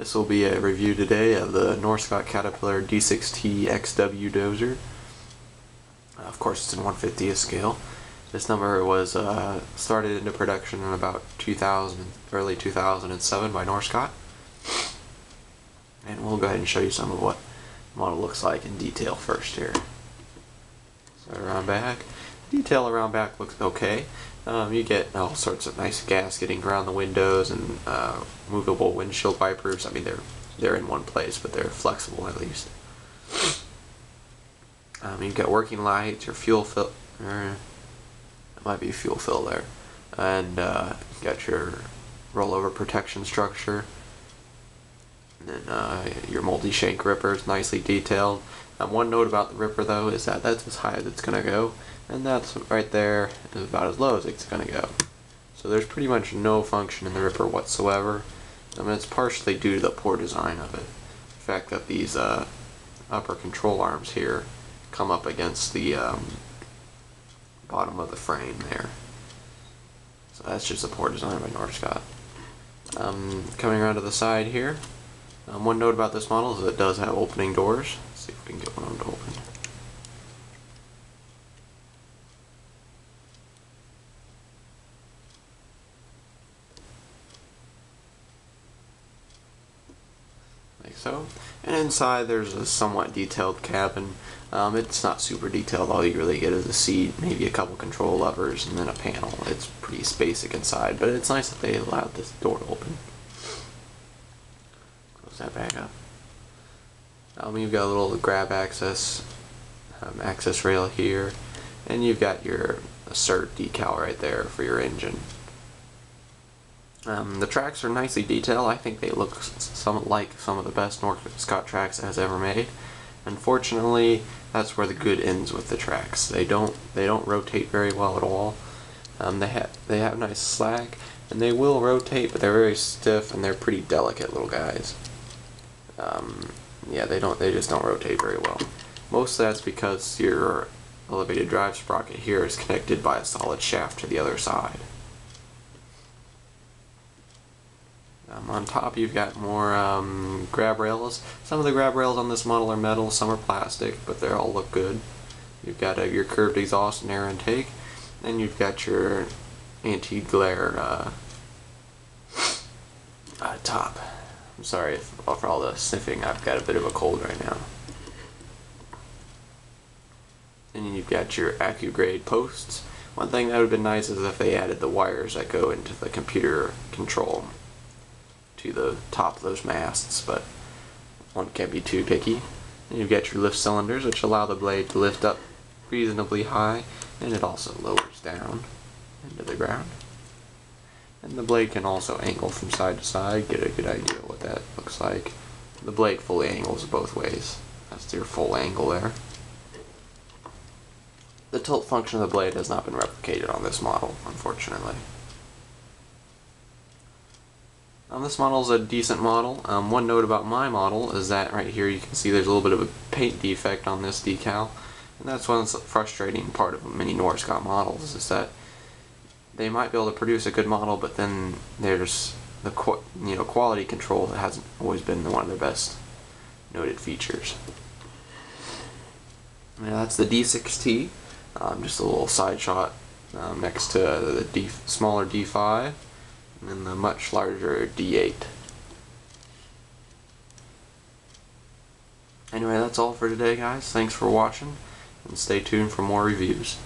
This will be a review today of the Norscot Caterpillar D6T XW Dozer. Of course, it's in 1/50th scale. This number was started into production in about early 2007 by Norscot. And we'll go ahead and show you some of what the model looks like in detail first here. So around back. Detail around back looks okay. You get all sorts of nice gasketing around the windows and movable windshield wipers. I mean, they're in one place, but they're flexible at least. You've got working lights, your fuel fill. It might be fuel fill there, and you got your rollover protection structure. And then your multi-shank ripper is nicely detailed. One note about the ripper though is that that's as high as it's going to go, and that's right there is about as low as it's going to go. So there's pretty much no function in the ripper whatsoever. I mean, it's partially due to the poor design of it. The fact that these upper control arms here come up against the bottom of the frame there. So that's just a poor design by Norscot. Coming around to the side here, one note about this model is that it does have opening doors. Let's see if we can get one to open. Like so. And inside there's a somewhat detailed cabin. It's not super detailed. All you really get is a seat, maybe a couple control levers, and then a panel. It's pretty basic inside, but it's nice that they allowed this door to open. Close that back up. You've got a little grab access rail here, and you've got your assert decal right there for your engine. The tracks are nicely detailed. I think they look like some of the best Norscot tracks as ever made. Unfortunately, that's where the good ends with the tracks. They don't rotate very well at all. They have nice slack, and they will rotate, but they're very stiff and they're pretty delicate little guys. Yeah, they just don't rotate very well. Most of that's because your elevated drive sprocket here is connected by a solid shaft to the other side. On top you've got more grab rails. Some of the grab rails on this model are metal, some are plastic, but they all look good. You've got your curved exhaust and air intake, and you've got your anti-glare top. I'm sorry for all the sniffing, I've got a bit of a cold right now. And then you've got your AccuGrade posts. One thing that would have been nice is if they added the wires that go into the computer control to the top of those masts, but one can't be too picky. And you've got your lift cylinders, which allow the blade to lift up reasonably high, and it also lowers down into the ground. And the blade can also angle from side to side, get a good idea of what that looks like. The blade fully angles both ways. That's your full angle there. The tilt function of the blade has not been replicated on this model, unfortunately. This model is a decent model. One note about my model is that right here you can see there's a little bit of a paint defect on this decal, and that's one frustrating part of many Norscot models, is that they might be able to produce a good model, but then there's the quality control that hasn't always been one of their best noted features. Yeah, that's the D6T. Just a little side shot next to the smaller D5 and the much larger D8. Anyway, that's all for today, guys. Thanks for watching, and stay tuned for more reviews.